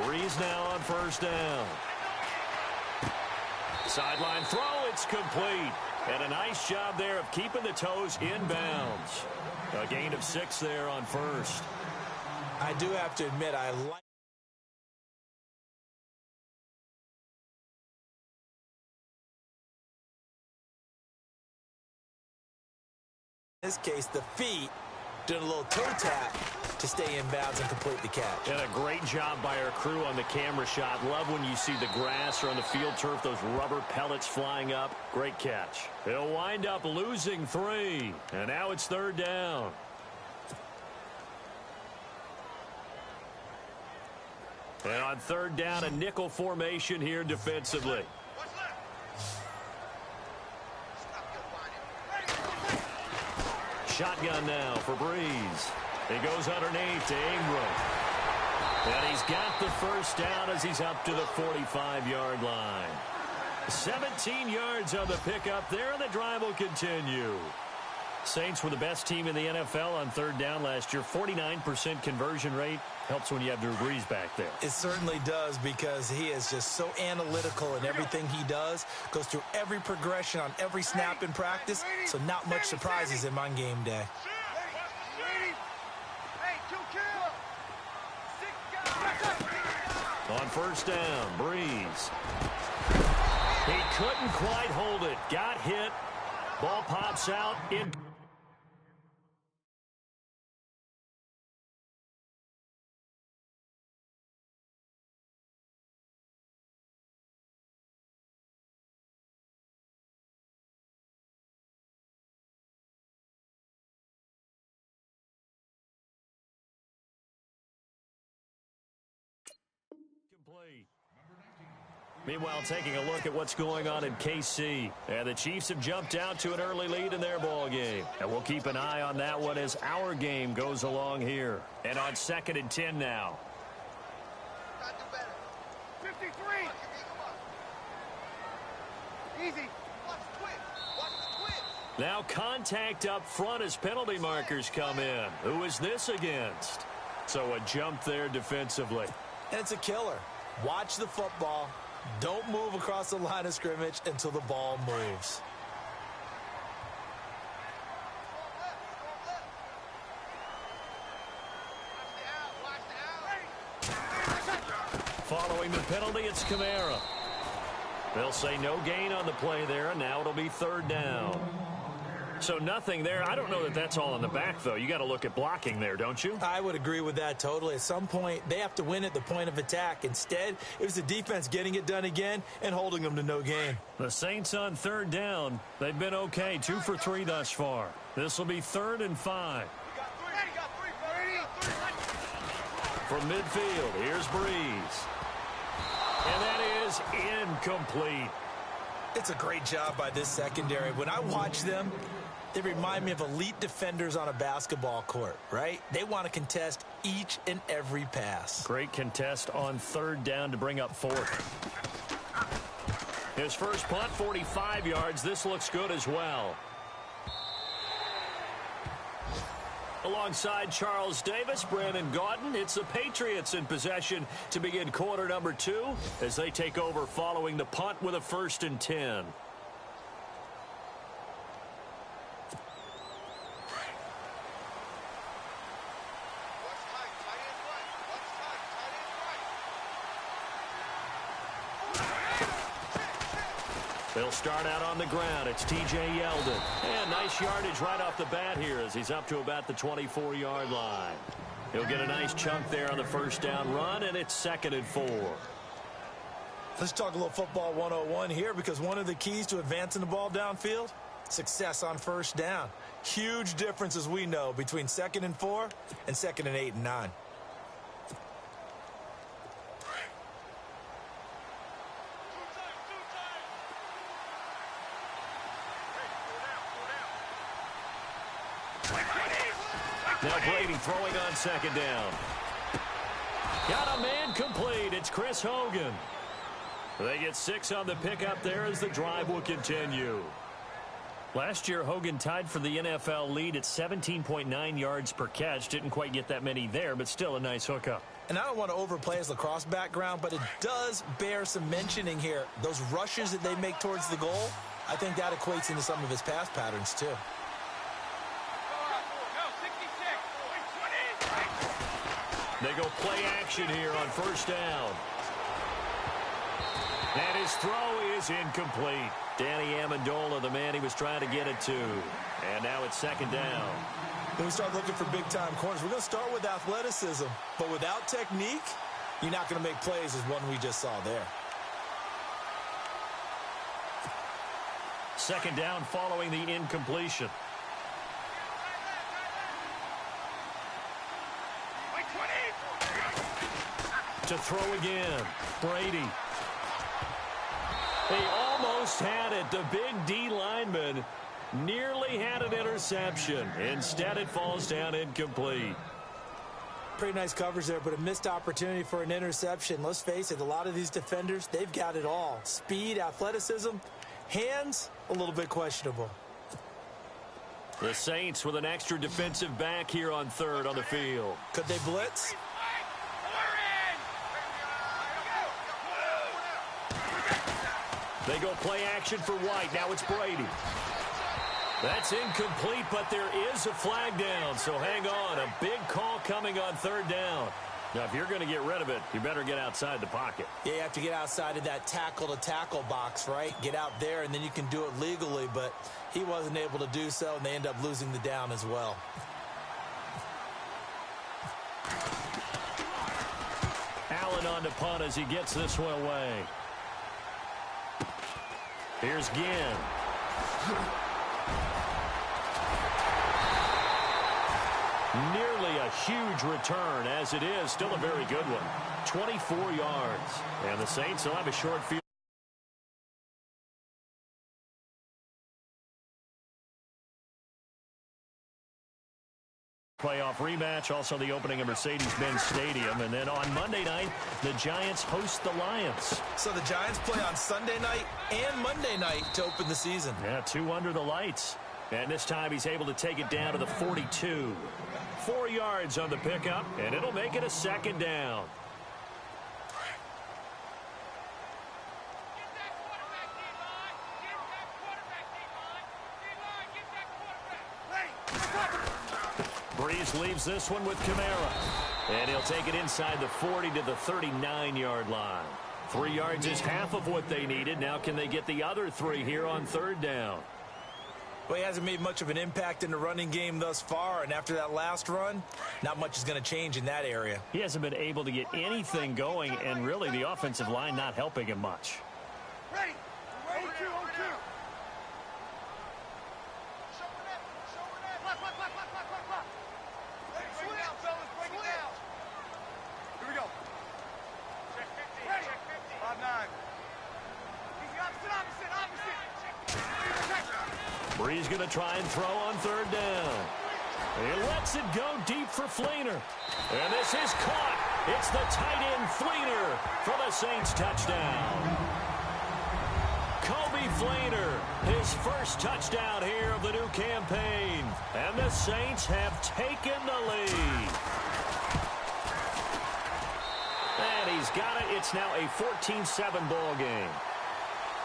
Breeze now on first down. Sideline throw, it's complete. And a nice job there of keeping the toes inbounds. A gain of 6 there on first. I do have to admit, I like in this case, the feet doing a little toe tap to stay in bounds and complete the catch. And a great job by our crew on the camera shot. Love when you see the grass or on the field turf, those rubber pellets flying up. Great catch. He'll wind up losing 3. And now it's third down. And on third down, a nickel formation here defensively. Shotgun now for Breeze. He goes underneath to Ingram. And he's got the first down as he's up to the 45-yard line. 17 yards on the pickup there, and the drive will continue. Saints were the best team in the NFL on third down last year. 49% conversion rate. Helps when you have Drew Brees back there. It certainly does, because he is just so analytical in everything he does. Goes through every progression on every snap in practice, so not much surprises him on game day. On first down, Breeze. He couldn't quite hold it. Got hit. Ball pops out in. Meanwhile, taking a look at what's going on in KC. And the Chiefs have jumped out to an early lead in their ball game. And we'll keep an eye on that one as our game goes along here. And on 2nd and 10 now. 53. Easy. Now contact up front as penalty markers come in. Who is this against? So a jump there defensively. And it's a killer. Watch the football. Don't move across the line of scrimmage until the ball moves. Following the penalty, it's Kamara. They'll say no gain on the play there, and now it'll be third down. So nothing there. I don't know that that's all in the back, though. You got to look at blocking there, don't you? I would agree with that totally. At some point, they have to win at the point of attack. Instead, it was the defense getting it done again and holding them to no gain. The Saints on third down. They've been okay. 2 for 3 thus far. This will be 3rd and 5. From midfield, here's Breeze. And that is incomplete. It's a great job by this secondary. When I watch them, they remind me of elite defenders on a basketball court, right? They want to contest each and every pass. Great contest on third down to bring up 4th. His first punt, 45 yards. This looks good as well. Alongside Charles Davis, Brandon Gaudin, it's the Patriots in possession to begin quarter number 2 as they take over following the punt with a 1st and 10. They'll start out on the ground. It's T.J. Yeldon. And nice yardage right off the bat here as he's up to about the 24-yard line. He'll get a nice chunk there on the first down run, and it's 2nd and 4. Let's talk a little football 101 here, because one of the keys to advancing the ball downfield, success on first down. Huge difference, as we know, between 2nd and 4 and 2nd and 8 and 9. Now Brady throwing on 2nd down. Got a man complete. It's Chris Hogan. They get 6 on the pickup there as the drive will continue. Last year, Hogan tied for the NFL lead at 17.9 yards per catch. Didn't quite get that many there, but still a nice hookup. And I don't want to overplay his lacrosse background, but it does bear some mentioning here. Those rushes that they make towards the goal, I think that equates into some of his pass patterns, too. They go play action here on first down. And his throw is incomplete. Danny Amendola, the man he was trying to get it to. And now it's second down. When we start looking for big-time corners, we're going to start with athleticism. But without technique, you're not going to make plays as one we just saw there. Second down following the incompletion. To throw again. Brady. They almost had it. The big D lineman nearly had an interception. Instead, it falls down incomplete. Pretty nice coverage there, but a missed opportunity for an interception. Let's face it, a lot of these defenders, they've got it all. Speed, athleticism, hands, a little bit questionable. The Saints with an extra defensive back here on third on the field. Could they blitz? They go play action for White. Now it's Brady. That's incomplete, but there is a flag down, so hang on. A big call coming on third down. Now, if you're going to get rid of it, you better get outside the pocket. Yeah, you have to get outside of that tackle-to-tackle box, right? Get out there, and then you can do it legally, but he wasn't able to do so, and they end up losing the down as well. Allen on to punt as he gets this one away. Here's Ginn. Nearly a huge return, as it is. Still a very good one. 24 yards. And the Saints will have a short field. Playoff rematch, also the opening of Mercedes-Benz Stadium. And then on Monday night, the Giants host the Lions. So the Giants play on Sunday night and Monday night to open the season. Yeah, 2 under the lights. And this time he's able to take it down to the 42. 4 yards on the pickup, and it'll make it a second down. Breeze leaves this one with Kamara. And he'll take it inside the 40 to the 39-yard line. 3 yards is half of what they needed. Now can they get the other 3 here on third down? Well, he hasn't made much of an impact in the running game thus far, and after that last run, not much is going to change in that area. He hasn't been able to get anything going, and really the offensive line not helping him much. Ready. Ready. 2-0-2. Here we go. Check 50. Ready. Check 50. 5-9. Easy, opposite. Breeze going to try and throw on third down. He lets it go deep for Fleener. And this is caught. It's the tight end Fleener for the Saints touchdown. Kobe Fleener, his first touchdown here of the new campaign. And the Saints have taken the lead. And he's got it. It's now a 14-7 ball game.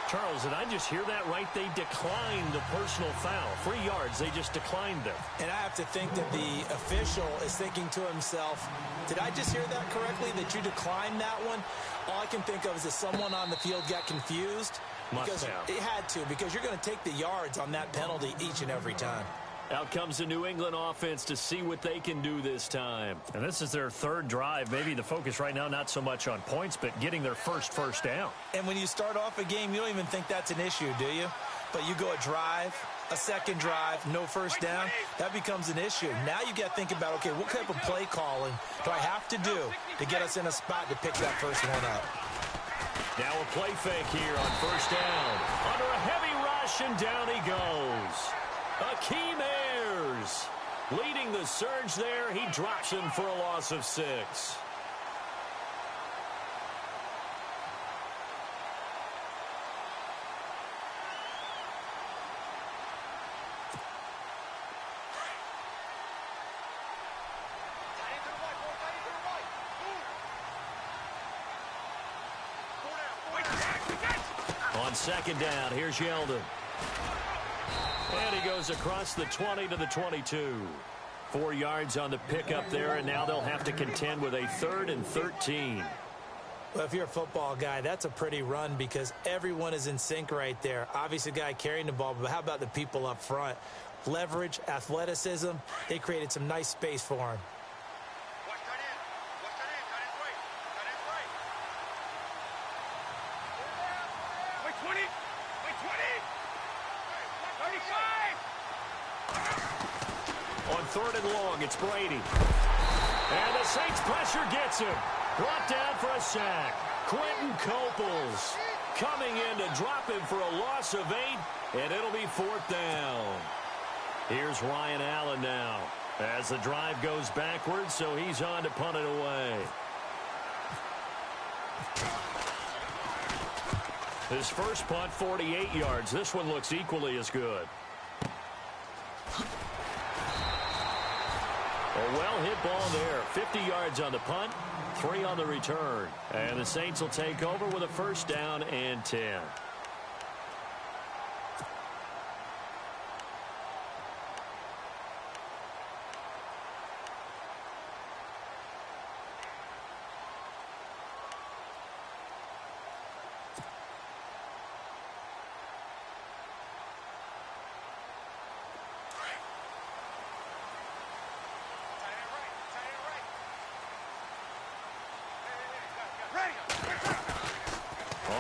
Charles, did I just hear that right? They declined the personal foul. 3 yards, they just declined it. And I have to think that the official is thinking to himself, did I just hear that correctly, that you declined that one? All I can think of is that someone on the field got confused. Must have. It had to, because you're going to take the yards on that penalty each and every time. Out comes the New England offense to see what they can do this time. And this is their third drive. Maybe the focus right now not so much on points, but getting their first down. And when you start off a game, you don't even think that's an issue, do you? But you go a drive, a second drive, no first down, that becomes an issue. Now you got to think about, okay, what type of play calling do I have to do to get us in a spot to pick that first one up? Now a play fake here on first down. Under a heavy rush, and down he goes. Akeem Ayers leading the surge there. He drops him for a loss of 6. On second down, here's Yeldon. And he goes across the 20 to the 22. 4 yards on the pickup there, and now they'll have to contend with a 3rd and 13. Well, if you're a football guy, that's a pretty run because everyone is in sync right there. Obviously, the guy carrying the ball, but how about the people up front? Leverage, athleticism, they created some nice space for him. On 3rd and long, it's Brady. And the Saints pressure gets him. Brought down for a sack. Quentin Coples coming in to drop him for a loss of 8, and it'll be 4th down. Here's Ryan Allen now as the drive goes backwards, so he's on to punt it away. His first punt, 48 yards. This one looks equally as good. A well-hit ball there. 50 yards on the punt, 3 on the return. And the Saints will take over with a 1st down and 10.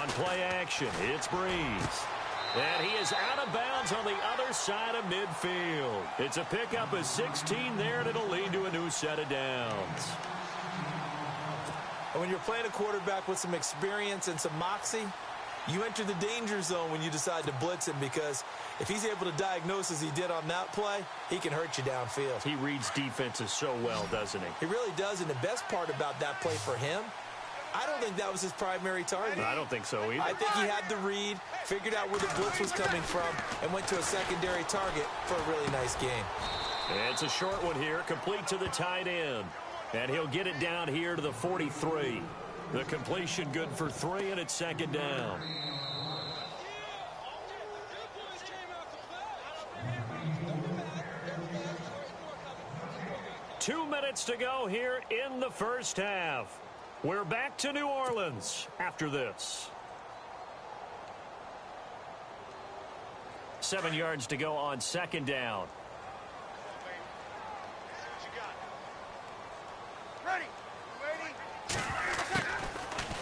On play action, it's Breeze. And he is out of bounds on the other side of midfield. It's a pickup of 16 there, and it'll lead to a new set of downs. And when you're playing a quarterback with some experience and some moxie, you enter the danger zone when you decide to blitz him because if he's able to diagnose as he did on that play, he can hurt you downfield. He reads defenses so well, doesn't he? He really does, and the best part about that play for him, I don't think that was his primary target. I don't think so either. I think he had the read, figured out where the blitz was coming from, and went to a secondary target for a really nice game. It's a short one here, complete to the tight end. And he'll get it down here to the 43. The completion good for 3, and it's 2nd down. Two minutes to go here in the first half. We're back to New Orleans after this. 7 yards to go on 2nd down.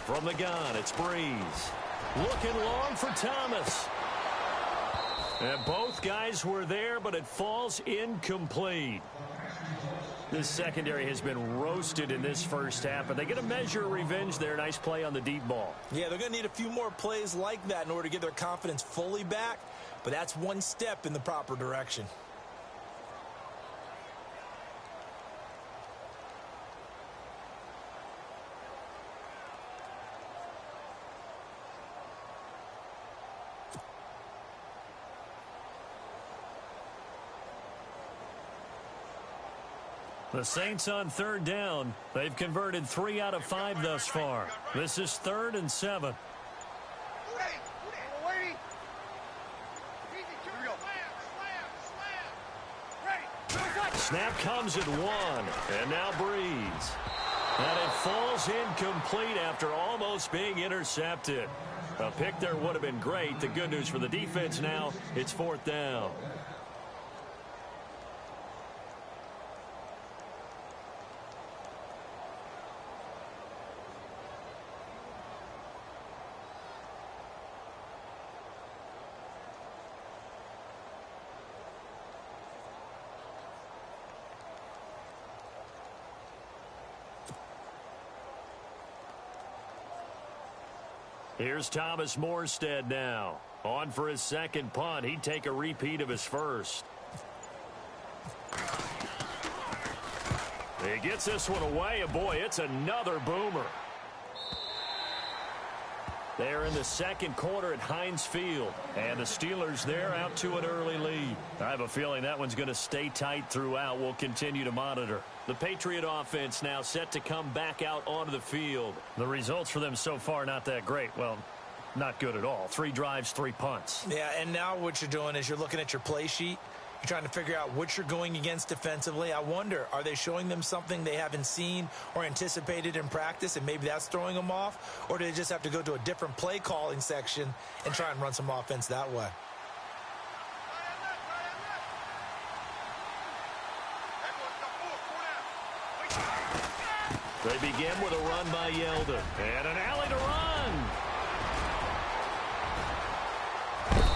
From the gun, it's Breeze. Looking long for Thomas. And both guys were there, but it falls incomplete. This secondary has been roasted in this first half, but they get a measure of revenge there. Nice play on the deep ball. Yeah, they're going to need a few more plays like that in order to get their confidence fully back, but that's one step in the proper direction. The Saints on 3rd down. They've converted 3 out of 5 thus far. This is 3rd and 7. Snap comes at 1, and now Breeze. And it falls incomplete after almost being intercepted. A pick there would have been great. The good news for the defense now, it's 4th down. Here's Thomas Morstead now. On for his 2nd punt. He'd take a repeat of his first. He gets this one away, and boy, it's another boomer. They're in the 2nd quarter at Heinz Field, and the Steelers there out to an early lead. I have a feeling that one's going to stay tight throughout. We'll continue to monitor. The Patriot offense now set to come back out onto the field. The results for them so far not that great. Well, Not good at all. 3 drives, 3 punts. Yeah, and now what you're doing is you're looking at your play sheet. You're trying to figure out what you're going against defensively. I wonder, are they showing them something they haven't seen or anticipated in practice, and maybe that's throwing them off? Or do they just have to go to a different play calling section and try and run some offense that way? They begin with a run by Yeldon. And an alley to run.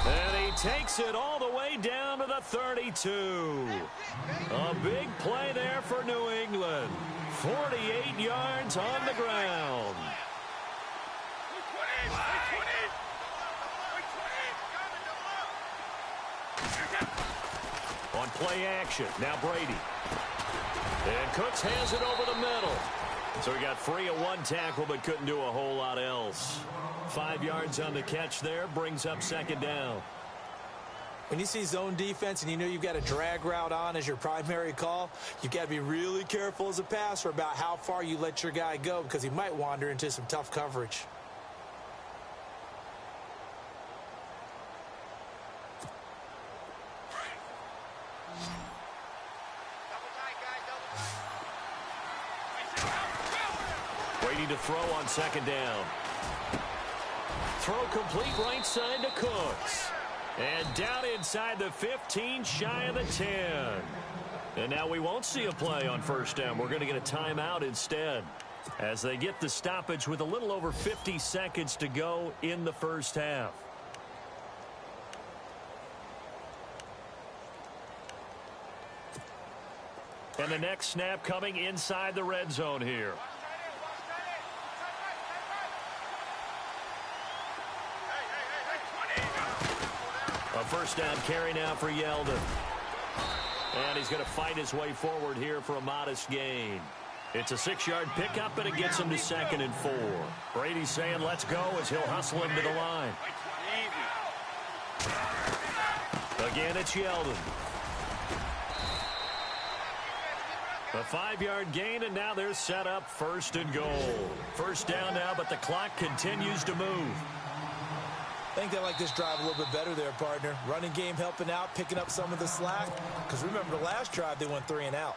And he takes it all the way down to the 32. A big play there for New England. 48 yards on the ground. On play action, now Brady. And Cooks has it over the middle. So he got free of 1 tackle but couldn't do a whole lot else. 5 yards on the catch there, brings up 2nd down. When you see zone defense and you know you've got a drag route on as your primary call, you've got to be really careful as a passer about how far you let your guy go because he might wander into some tough coverage. Waiting to throw on 2nd down. Throw complete right side to Cooks. And down inside the 15, shy of the 10. And now we won't see a play on 1st down. We're going to get a timeout instead as they get the stoppage with a little over 50 seconds to go in the 1st half. And the next snap coming inside the red zone here. A 1st down carry now for Yeldon. And he's going to fight his way forward here for a modest gain. It's a 6-yard pickup, and it gets him to 2nd and 4. Brady's saying let's go as he'll hustle him to the line. Again, it's Yeldon. A 5-yard gain, and now they're set up 1st and goal. 1st down now, but the clock continues to move. I think they like this drive a little bit better there, partner. Running game helping out, picking up some of the slack. Because remember, the last drive, they went 3 and out.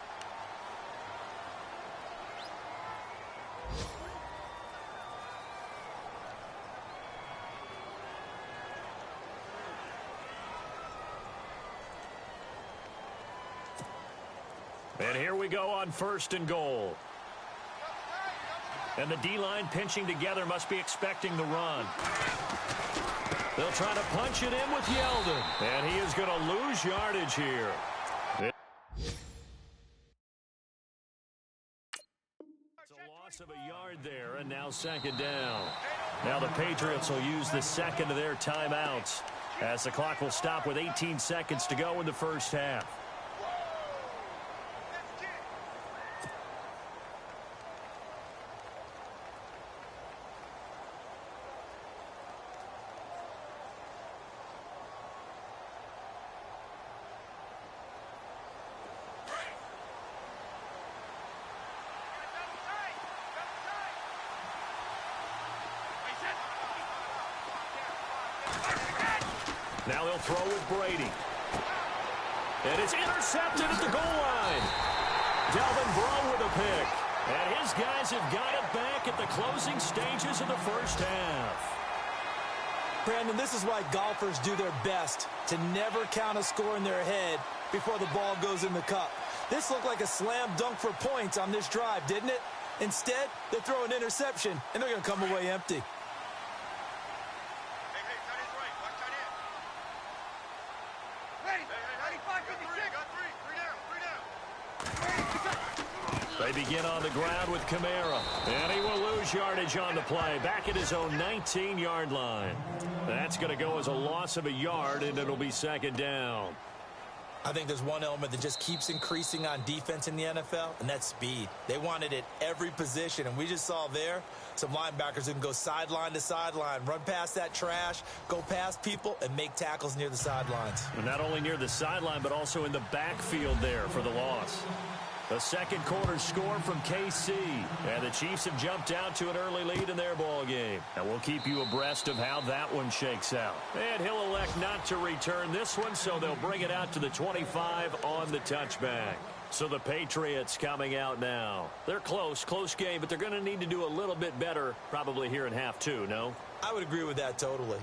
And here we go on 1st and goal. And the D-line pinching together must be expecting the run. They'll try to punch it in with Yeldon. And he is going to lose yardage here. It's a loss of a yard there, and now 2nd down. Now the Patriots will use the 2nd of their timeouts as the clock will stop with 18 seconds to go in the 1st half. Now they'll throw with Brady. And it's intercepted at the goal line. Delvin Breaux with a pick. And his guys have got it back at the closing stages of the 1st half. Brandon, this is why golfers do their best to never count a score in their head before the ball goes in the cup. This looked like a slam dunk for points on this drive, didn't it? Instead, they throw an interception, and they're going to come away empty. They begin on the ground with Kamara. And he will lose yardage on the play. Back at his own 19-yard line. That's going to go as a loss of a yard, and it'll be 2nd down. I think there's one element that just keeps increasing on defense in the NFL, and that's speed. They want it at every position, and we just saw there some linebackers who can go sideline to sideline, run past that trash, go past people, and make tackles near the sidelines. And not only near the sideline, but also in the backfield there for the loss. The second quarter score from KC. And the Chiefs have jumped out to an early lead in their ball game. And we'll keep you abreast of how that one shakes out. And he'll elect not to return this one, so they'll bring it out to the 25 on the touchback. So the Patriots coming out now. They're close game, but they're going to need to do a little bit better probably here in half two, no? I would agree with that totally.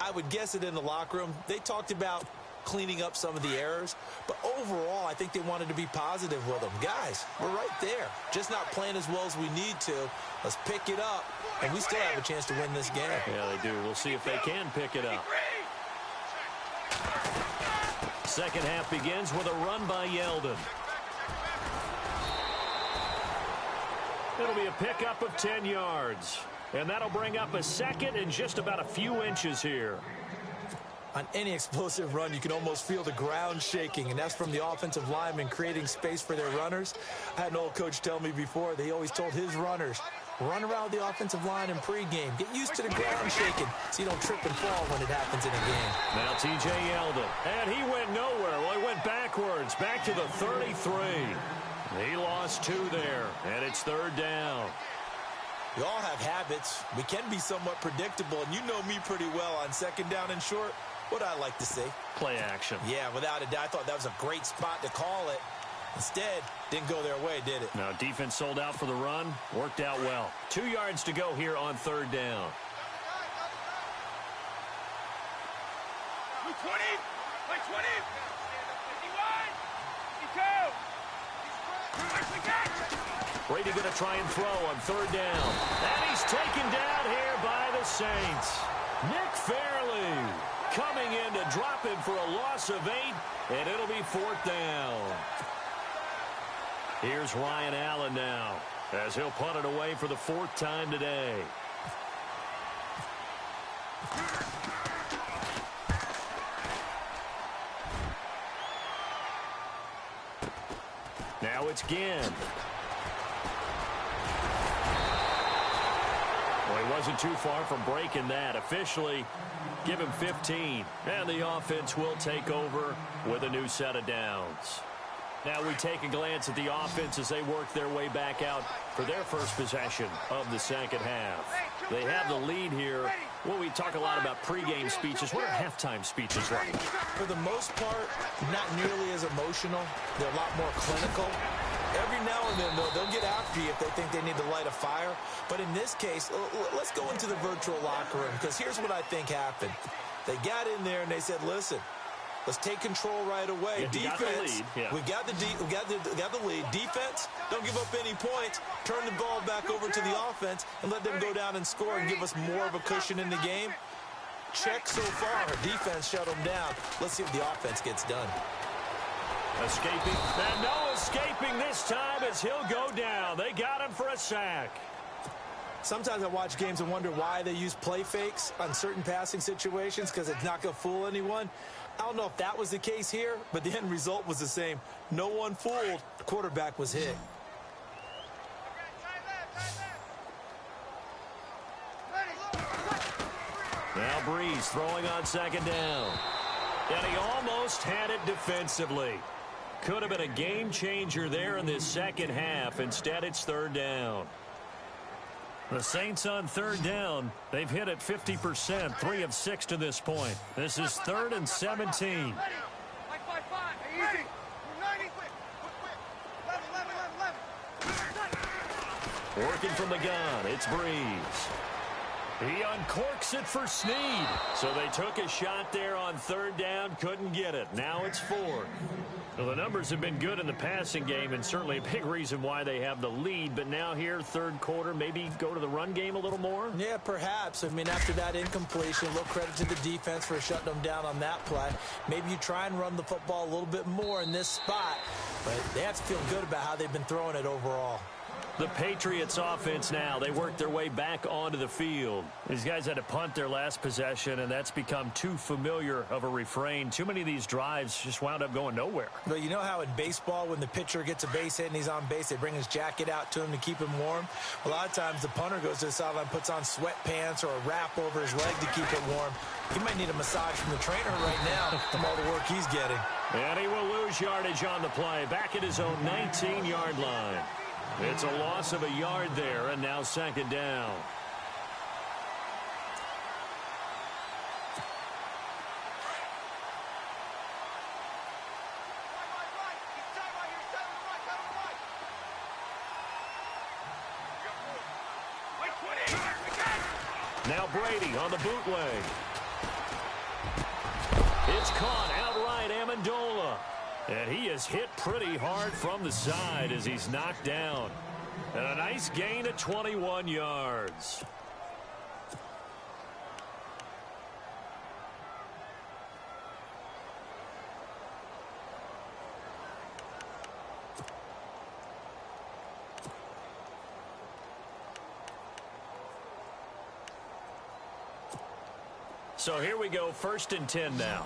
I would guess it in the locker room. They talked about cleaning up some of the errors, but overall I think they wanted to be positive with them. Guys, we're right there, just not playing as well as we need to. Let's pick it up, and we still have a chance to win this game. Yeah, they do. We'll see if they can pick it up. Second half begins with a run by Yeldon. It'll be a pickup of 10 yards, and that'll bring up a second and just about a few inches here. On any explosive run, you can almost feel the ground shaking, and that's from the offensive linemen creating space for their runners. I had an old coach tell me before, they always told his runners, run around the offensive line in pregame. Get used to the ground shaking so you don't trip and fall when it happens in a game. Now T.J. Yeldon, and he went nowhere. Well, he went backwards, back to the 33. He lost 2 there, and it's third down. We all have habits. We can be somewhat predictable, and you know me pretty well on second down and short. What I like to see? Play action. Yeah, without a doubt. I thought that was a great spot to call it. Instead, didn't go their way, did it? Now, defense sold out for the run. Worked out well. 2 yards to go here on third down. 20, 20, 51, 52. Brady going to try and throw on third down. And he's taken down here by the Saints. Nick Fairley coming in to drop him for a loss of 8, and it'll be fourth down. Here's Ryan Allen now, as he'll punt it away for the 4th time today. Now it's Ginn. Well, he wasn't too far from breaking that. Officially, give him 15. And the offense will take over with a new set of downs. Now we take a glance at the offense as they work their way back out for their first possession of the second half. They have the lead here. Well, we talk a lot about pregame speeches. What are halftime speeches like? For the most part, not nearly as emotional. They're a lot more clinical. Every now and then, though, they'll get after you if they think they need to light a fire. But in this case, let's go into the virtual locker room, because here's what I think happened. They got in there and they said, listen, let's take control right away. Yeah, defense, we got the lead. Defense, don't give up any points. Turn the ball back over to the offense and let them go down and score and give us more of a cushion in the game. Check so far. Our defense shut them down. Let's see if the offense gets done. Escaping, and no escaping this time as he'll go down. They got him for a sack. Sometimes I watch games and wonder why they use play fakes on certain passing situations, because it's not going to fool anyone. I don't know if that was the case here, but the end result was the same. No one fooled. The quarterback was hit. Now Breeze throwing on second down. And he almost had it defensively. Could have been a game changer there in this second half. Instead, it's third down. The Saints on third down. They've hit it 50%, 3 of 6 to this point. This is 3rd and 17. Working from the gun, it's Breeze. He uncorks it for Snead. So they took a shot there on third down, couldn't get it. Now it's 4th. Well, the numbers have been good in the passing game, and certainly a big reason why they have the lead. But now here, third quarter, maybe go to the run game a little more? Yeah, perhaps. I mean, after that incompletion, a little credit to the defense for shutting them down on that play. Maybe you try and run the football a little bit more in this spot. But they have to feel good about how they've been throwing it overall. The Patriots offense now, they work their way back onto the field. These guys had to punt their last possession, and that's become too familiar of a refrain. Too many of these drives just wound up going nowhere. But you know how in baseball, when the pitcher gets a base hit and he's on base, they bring his jacket out to him to keep him warm? A lot of times the punter goes to the sideline, puts on sweatpants or a wrap over his leg to keep it warm. He might need a massage from the trainer right now from all the work he's getting. And he will lose yardage on the play, back at his own 19-yard line. It's a loss of a yard there, and now second down. Now Brady on the bootleg. It's caught outright, Amendola. And he is hit pretty hard from the side as he's knocked down. And a nice gain of 21 yards. So here we go, 1st and 10 now.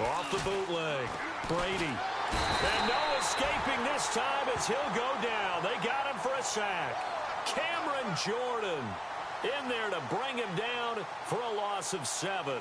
Off the bootleg, Brady. And no escaping this time as he'll go down. They got him for a sack. Cameron Jordan in there to bring him down for a loss of 7.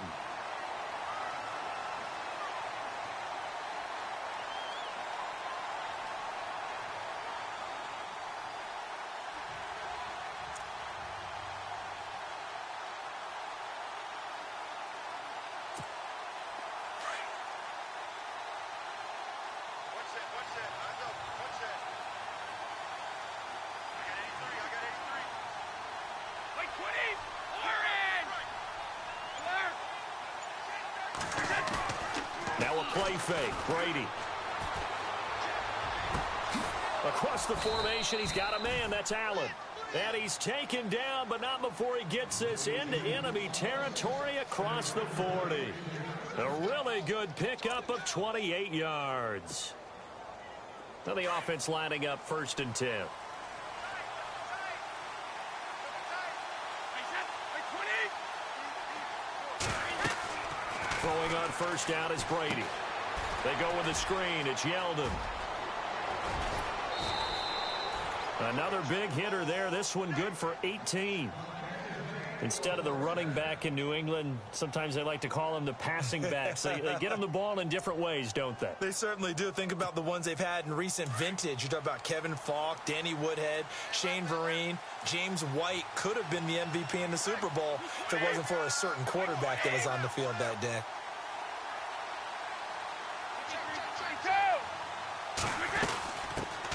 Now a play fake, Brady. Across the formation, he's got a man, that's Allen. And he's taken down, but not before he gets this into enemy territory across the 40. A really good pickup of 28 yards. Now the offense lining up 1st and 10. Throwing on 1st down is Brady. They go with the screen. It's Yeldon. Another big hitter there. This one good for 18. Instead of the running back in New England, sometimes they like to call them the passing backs. They get them the ball in different ways, don't they? They certainly do. Think about the ones they've had in recent vintage. You talk about Kevin Falk, Danny Woodhead, Shane Vereen, James White could have been the MVP in the Super Bowl if it wasn't for a certain quarterback that was on the field that day.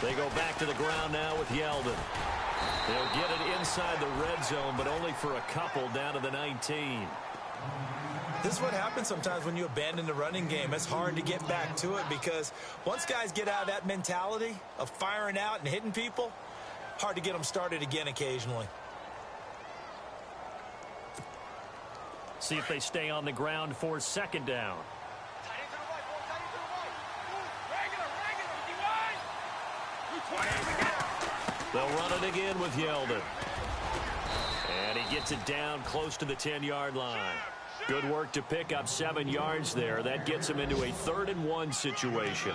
They go back to the ground now with Yeldon. They'll get it inside the red zone, but only for a couple down to the 19. This is what happens sometimes when you abandon the running game. It's hard to get back to it because once guys get out of that mentality of firing out and hitting people, hard to get them started again occasionally. See if they stay on the ground for 2nd down. They'll run it again with Yeldon. And he gets it down close to the 10-yard line. Good work to pick up 7 yards there. That gets him into a 3rd and 1 situation.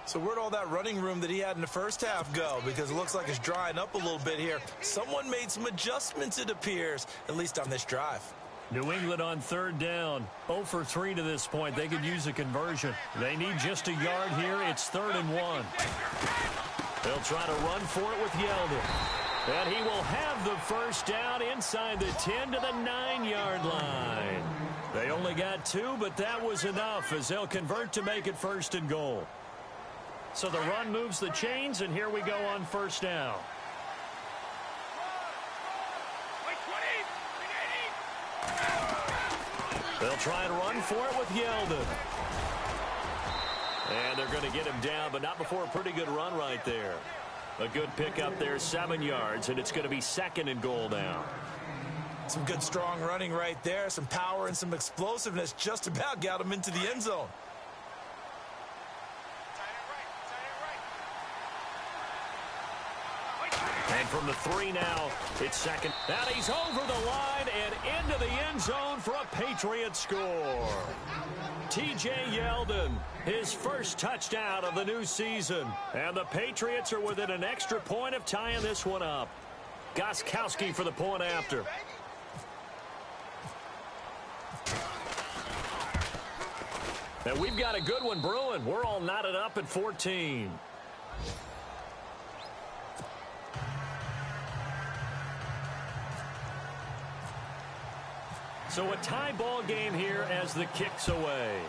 So where'd all that running room that he had in the first half go? Because it looks like it's drying up a little bit here. Someone made some adjustments, it appears, at least on this drive. New England on 3rd down. 0 for 3 to this point. They could use a conversion. They need just a yard here. It's 3rd and 1. They'll try to run for it with Yeldon. And he will have the 1st down inside the 10 to the 9-yard line. They only got 2, but that was enough as they'll convert to make it 1st and goal. So the run moves the chains, and here we go on 1st down. They'll try and run for it with Yeldon. And they're going to get him down, but not before a pretty good run right there. A good pickup there, 7 yards, and it's going to be 2nd and goal now. Some good strong running right there, some power and some explosiveness just about got him into the end zone. And from the 3 now, it's 2nd. And he's over the line and into the end zone for a Patriot score. T.J. Yeldon, his 1st touchdown of the new season. And the Patriots are within an extra point of tying this one up. Gostkowski for the point after. And we've got a good one brewing. We're all knotted up at 14. So a tie ball game here as the kick's away.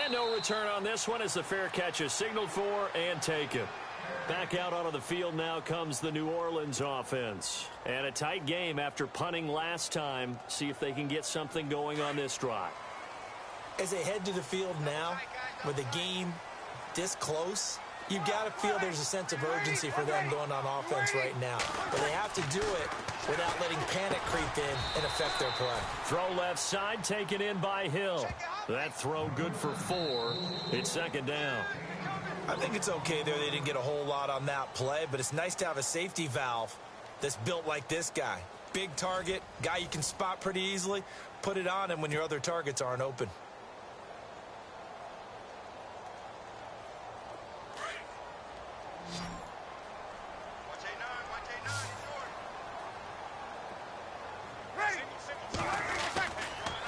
And no return on this one as the fair catch is signaled for and taken. Back out onto the field now comes the New Orleans offense. And a tight game after punting last time. See if they can get something going on this drive. As they head to the field now, with the game this close, you've got to feel there's a sense of urgency for them going on offense right now. But they have to do it without letting panic creep in and affect their play. Throw left side, taken in by Hill. That throw good for 4. It's second down. I think it's okay there. They didn't get a whole lot on that play, but it's nice to have a safety valve that's built like this guy. Big target, guy you can spot pretty easily. Put it on him when your other targets aren't open.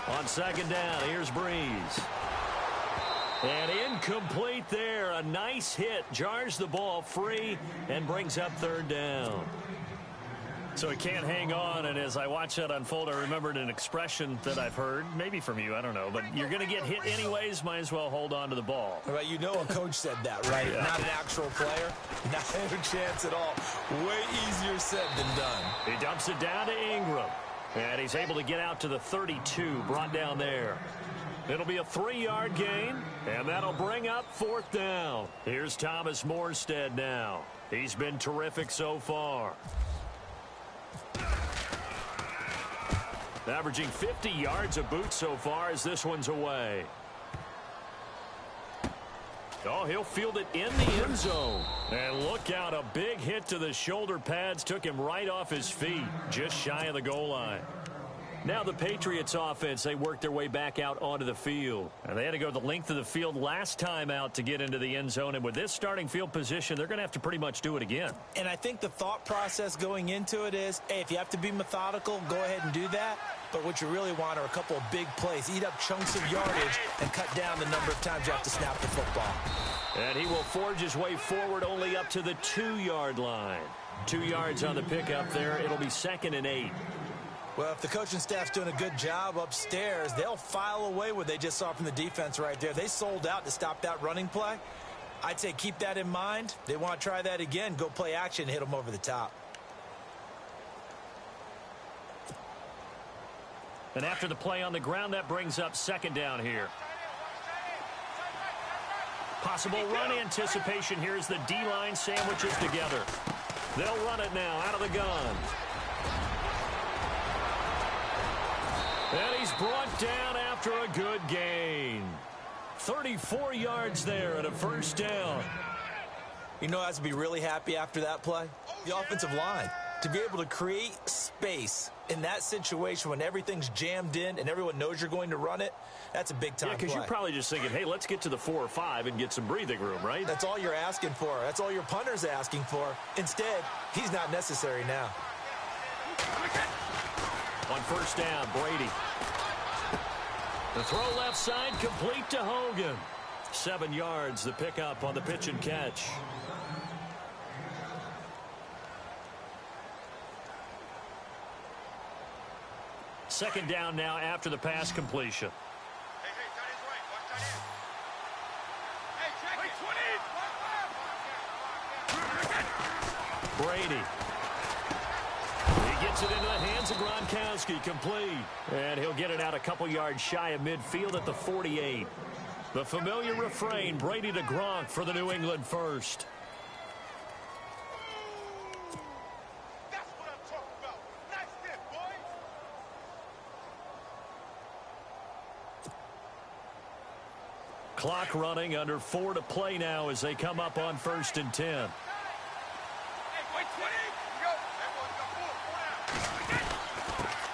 On second down, here's Breeze. And incomplete there. A nice hit. Jars the ball free and brings up third down. So he can't hang on, and as I watch that unfold, I remembered an expression that I've heard, maybe from you, I don't know, but you're going to get hit anyways, might as well hold on to the ball. Right, you know a coach said that, right? Yeah. Not an actual player. Not a chance at all. Way easier said than done. He dumps it down to Ingram, and he's able to get out to the 32, brought down there. It'll be a 3-yard gain, and that'll bring up fourth down. Here's Thomas Morstead now. He's been terrific so far. Averaging 50 yards a boot so far as this one's away. Oh, he'll field it in the end zone. And look out, a big hit to the shoulder pads took him right off his feet, just shy of the goal line. Now the Patriots offense, they worked their way back out onto the field. And they had to go the length of the field last time out to get into the end zone. And with this starting field position, they're going to have to pretty much do it again. And I think the thought process going into it is, hey, if you have to be methodical, go ahead and do that. But what you really want are a couple of big plays. Eat up chunks of yardage and cut down the number of times you have to snap the football. And he will forge his way forward only up to the 2-yard line. 2 yards on the pickup there. It'll be 2nd and 8. Well, if the coaching staff's doing a good job upstairs, they'll file away what they just saw from the defense right there. They sold out to stop that running play. I'd say keep that in mind. They want to try that again. Go play action, hit them over the top. And after the play on the ground, that brings up second down here. Possible run anticipation. Here's the D-line sandwiches together. They'll run it now out of the gun. And he's brought down after a good gain. 34 yards there and a first down. You know, I have to be really happy after that play. The offensive line. To be able to create space in that situation when everything's jammed in and everyone knows you're going to run it, that's a big-time play. Yeah, because you're probably just thinking, hey, let's get to the 4 or 5 and get some breathing room, right? That's all you're asking for. That's all your punter's asking for. Instead, he's not necessary now. On first down, Brady. The throw left side complete to Hogan. 7 yards, the pickup on the pitch and catch. Second down now after the pass completion. Brady. He gets it into the hands of Gronkowski, complete. And he'll get it out a couple yards shy of midfield at the 48. The familiar refrain, Brady to Gronk for the New England first. That's what I'm talking about. Nice dip, boys. Clock running, under 4 to play now as they come up on 1st and 10.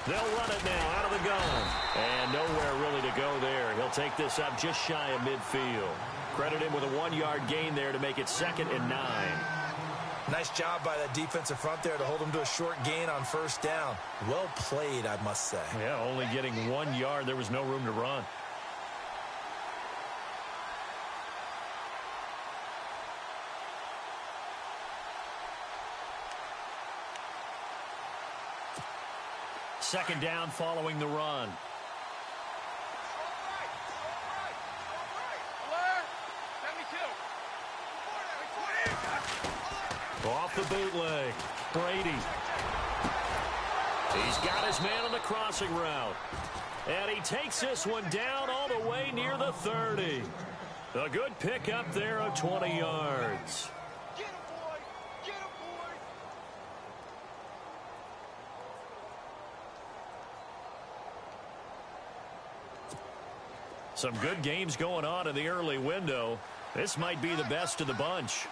They'll run it now out of the gun. And nowhere really to go there. He'll take this up just shy of midfield. Credit him with a 1-yard gain there to make it 2nd and 9. Nice job by that defensive front there to hold him to a short gain on first down. Well played, I must say. Yeah, only getting 1 yard. There was no room to run. Second down following the run. Off the bootleg. Brady. He's got his man on the crossing route. And he takes this one down all the way near the 30. A good pickup there of 20 yards. Get him, boy! Get him, boy! Some good games going on in the early window. This might be the best of the bunch.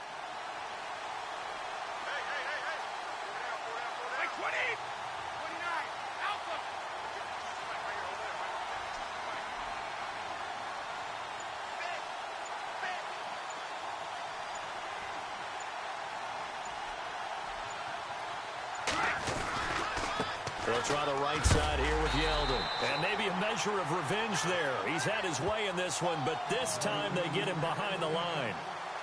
They'll try the right side here with Yeldon. And maybe a measure of revenge there. He's had his way in this one, but this time they get him behind the line.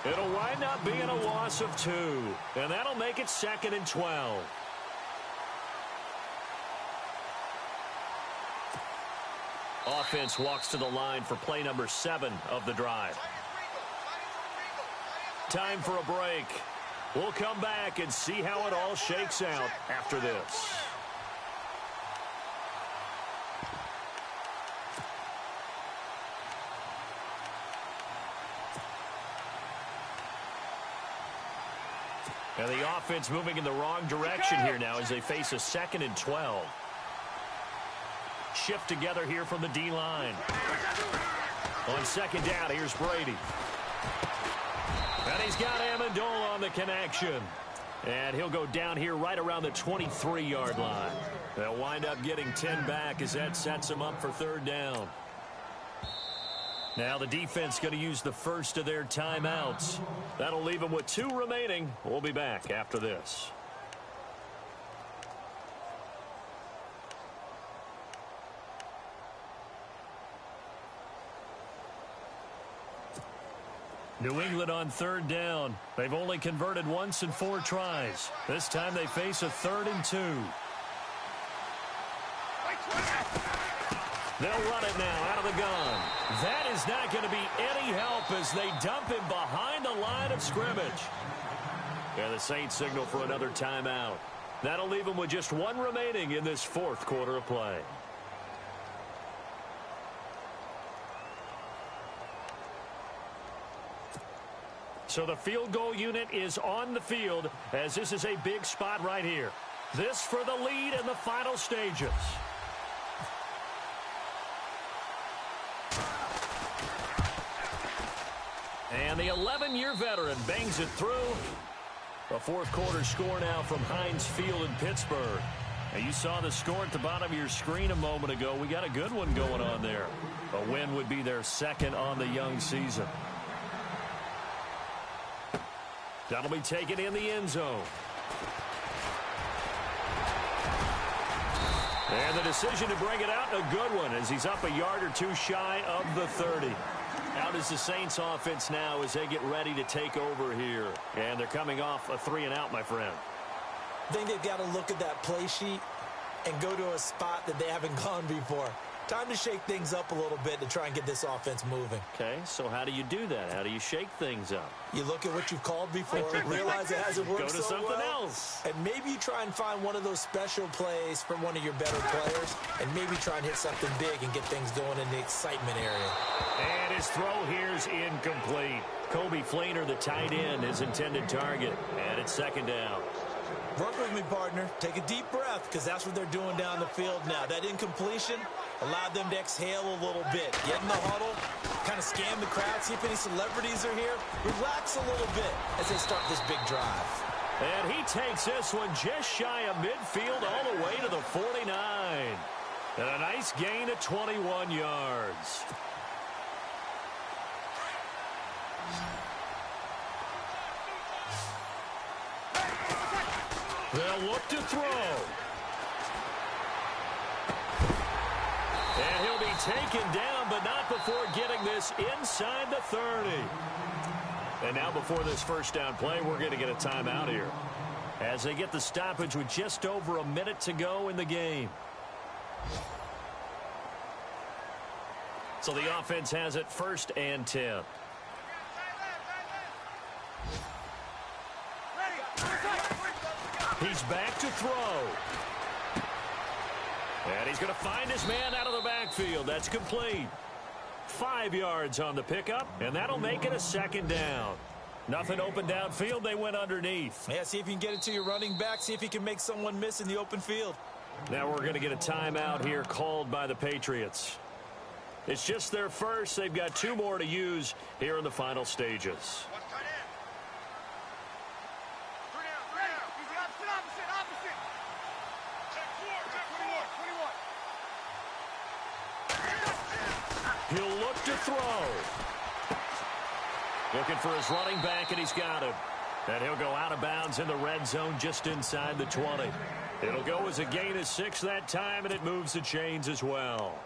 It'll wind up being a loss of 2. And that'll make it 2nd and 12. Offense walks to the line for play number 7 of the drive. Time for a break. We'll come back and see how it all shakes out after this. And the offense moving in the wrong direction here now as they face a 2nd and 12. Shift together here from the D-line. On second down, here's Brady. And he's got Amendola on the connection. And he'll go down here right around the 23-yard line. They'll wind up getting 10 back as that sets them up for 3rd down. Now the defense going to use the first of their timeouts. That'll leave them with 2 remaining. We'll be back after this. New England on 3rd down. They've only converted once in 4 tries. This time they face a 3rd and 2. They'll run it now out of the gun. That is not going to be any help as they dump him behind the line of scrimmage. And the Saints signal for another timeout. That'll leave them with just 1 remaining in this 4th quarter of play. So the field goal unit is on the field as this is a big spot right here. This for the lead in the final stages. And the 11-year veteran bangs it through. A 4th quarter score now from Heinz Field in Pittsburgh. Now you saw the score at the bottom of your screen a moment ago. We got a good one going on there. A win would be their 2nd on the young season. That'll be taken in the end zone. And the decision to bring it out, a good one, as he's up a yard or 2 shy of the 30. Out is the Saints offense now as they get ready to take over here. And they're coming off a 3 and out, my friend. I think they've got to look at that play sheet and go to a spot that they haven't gone before. Time to shake things up a little bit to try and get this offense moving. Okay, so how do you do that? How do you shake things up? You look at what you've called before, realize it hasn't worked so well. Go to something else. And maybe you try and find one of those special plays from one of your better players, and maybe try and hit something big and get things going in the excitement area. And his throw here's incomplete. Kobe Flainer, the tight end, his intended target. And it's 2nd down. Work with me, partner. Take a deep breath, because that's what they're doing down the field now. That incompletion allowed them to exhale a little bit. Get in the huddle, kind of scan the crowd, see if any celebrities are here. Relax a little bit as they start this big drive. And he takes this one just shy of midfield all the way to the 49. And a nice gain of 21 yards. They'll look to throw. And he'll be taken down, but not before getting this inside the 30. And now before this first down play, we're going to get a timeout here, as they get the stoppage with just over a minute to go in the game. So the offense has it 1st and 10. He's back to throw. And he's going to find his man out of the backfield. That's complete. 5 yards on the pickup, and that'll make it a 2nd down. Nothing open downfield. They went underneath. Yeah, see if you can get it to your running back. See if you can make someone miss in the open field. Now we're going to get a timeout here called by the Patriots. It's just their first. They've got 2 more to use here in the final stages. He'll look to throw. Looking for his running back, and he's got him. And he'll go out of bounds in the red zone just inside the 20. It'll go as a gain of 6 that time, and it moves the chains as well.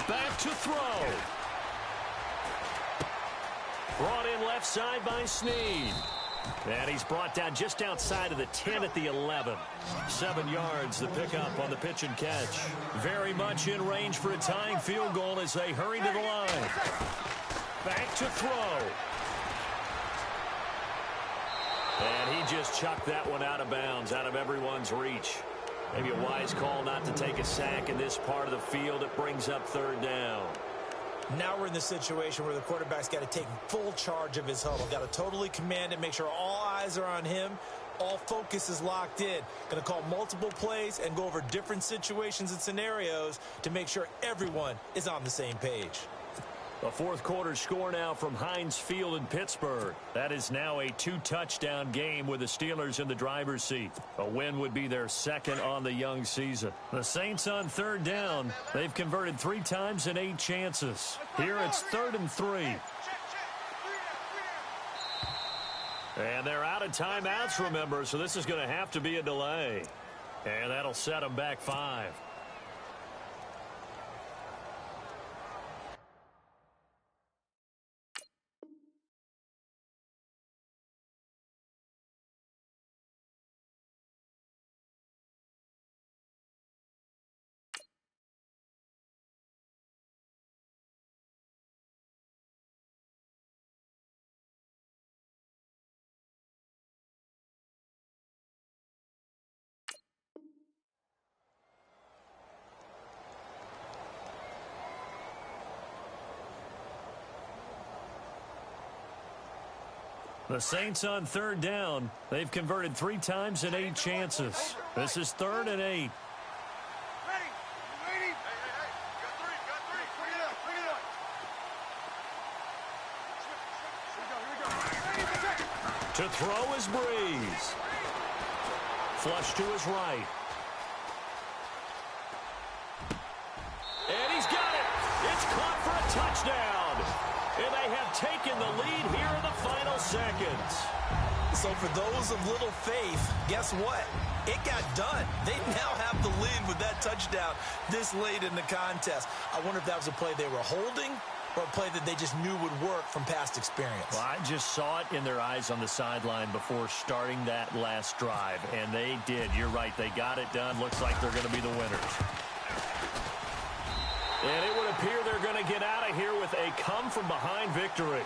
Back to throw. Brought in left side by Snead. And he's brought down just outside of the 10 at the 11. 7 yards the pickup on the pitch and catch. Very much in range for a tying field goal as they hurry to the line. Back to throw. And he just chucked that one out of bounds, out of everyone's reach. Maybe a wise call not to take a sack in this part of the field. It brings up 3rd down. Now we're in the situation where the quarterback's got to take full charge of his huddle. Got to totally command it, make sure all eyes are on him. All focus is locked in. Going to call multiple plays and go over different situations and scenarios to make sure everyone is on the same page. A 4th quarter score now from Heinz Field in Pittsburgh. That is now a 2-touchdown game with the Steelers in the driver's seat. A win would be their 2nd on the young season. The Saints on 3rd down. They've converted 3 times in 8 chances. Here it's 3rd and 3. And they're out of timeouts, remember, so this is going to have to be a delay. And that'll set them back 5. The Saints on 3rd down. They've converted 3 times in 8 chances. This is 3rd and 8. Ready. Hey. Got 3. Bring it up. Here we go. To throw is Breeze. Flush to his right. And he's got it. It's caught for a touchdown. And they have taken the lead here in the final seconds. So for those of little faith, guess what? It got done. They now have the lead with that touchdown this late in the contest. I wonder if that was a play they were holding or a play that they just knew would work from past experience. Well, I just saw it in their eyes on the sideline before starting that last drive, and they did. You're right. They got it done. Looks like they're going to be the winners. And it would appear they're going to get out of here with a come-from-behind victory.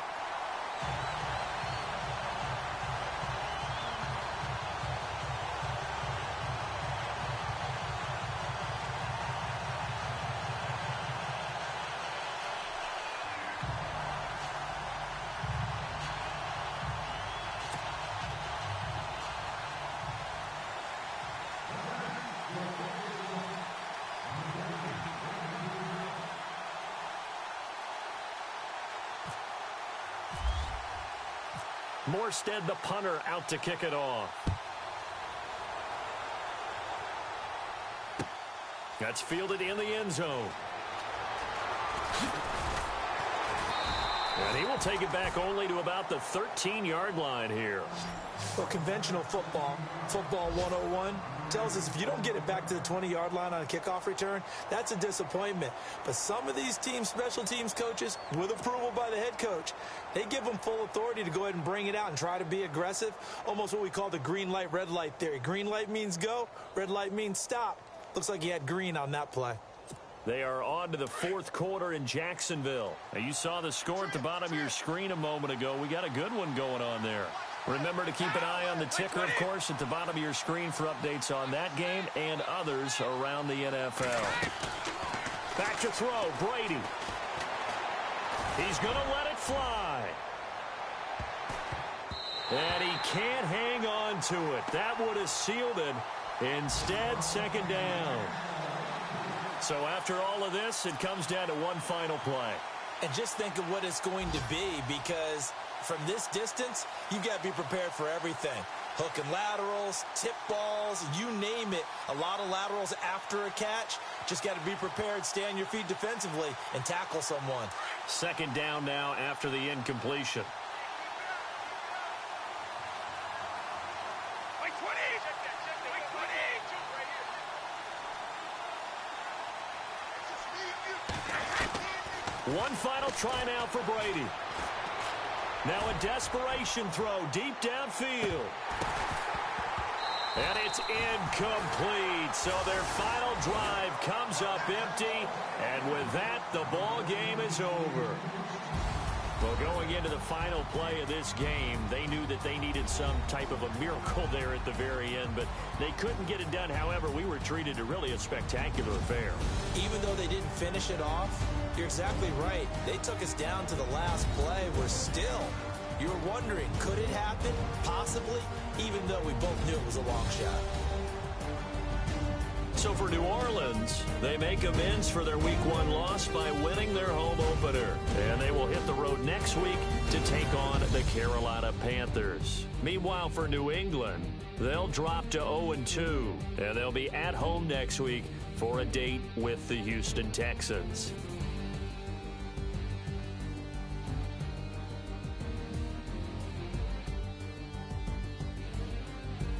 Morstead, the punter, out to kick it off. That's fielded in the end zone. And he will take it back only to about the 13-yard line here. Well, conventional football 101, tells us if you don't get it back to the 20-yard line on a kickoff return, that's a disappointment. But some of these teams, special teams coaches, with approval by the head coach, they give them full authority to go ahead and bring it out and try to be aggressive, almost what we call the green light, red light theory. Green light means go, red light means stop. Looks like he had green on that play. They are on to the fourth quarter in Jacksonville. Now, you saw the score at the bottom of your screen a moment ago. We got a good one going on there. Remember to keep an eye on the ticker, of course, at the bottom of your screen for updates on that game and others around the NFL. Back to throw, Brady. He's going to let it fly. And he can't hang on to it. That would have sealed it. Instead, second down. So after all of this, it comes down to one final play. And just think of what it's going to be, because from this distance, you've got to be prepared for everything. Hook and laterals, tip balls, you name it. A lot of laterals after a catch. Just got to be prepared, stay on your feet defensively, and tackle someone. Second down now after the incompletion. One final try now for Brady. Now a desperation throw deep downfield. And it's incomplete. So their final drive comes up empty. And with that, the ball game is over. Well, going into the final play of this game, they knew that they needed some type of a miracle there at the very end, but they couldn't get it done. However, we were treated to really a spectacular affair. Even though they didn't finish it off, you're exactly right. They took us down to the last play. We're still, you were wondering, could it happen? Possibly, even though we both knew it was a long shot. So for New Orleans, they make amends for their Week 1 loss by winning their home opener. And they will hit the road next week to take on the Carolina Panthers. Meanwhile, for New England, they'll drop to 0-2. And they'll be at home next week for a date with the Houston Texans.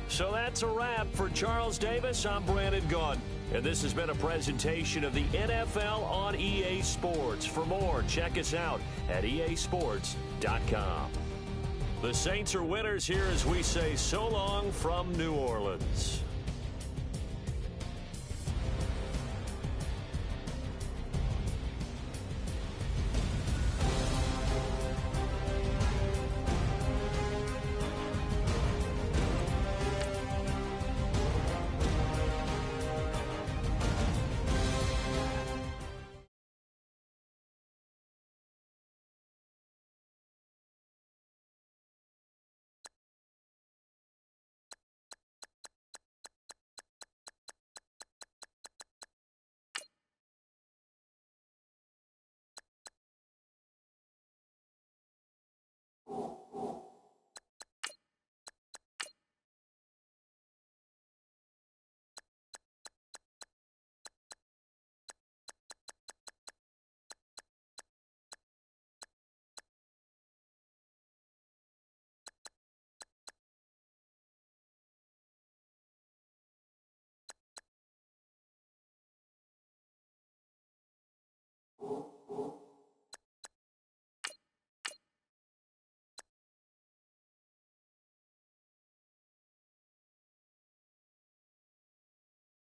So that's a wrap. For Charles Davis, I'm Brandon Gaudin. And this has been a presentation of the NFL on EA Sports. For more, check us out at easports.com. The Saints are winners here as we say so long from New Orleans.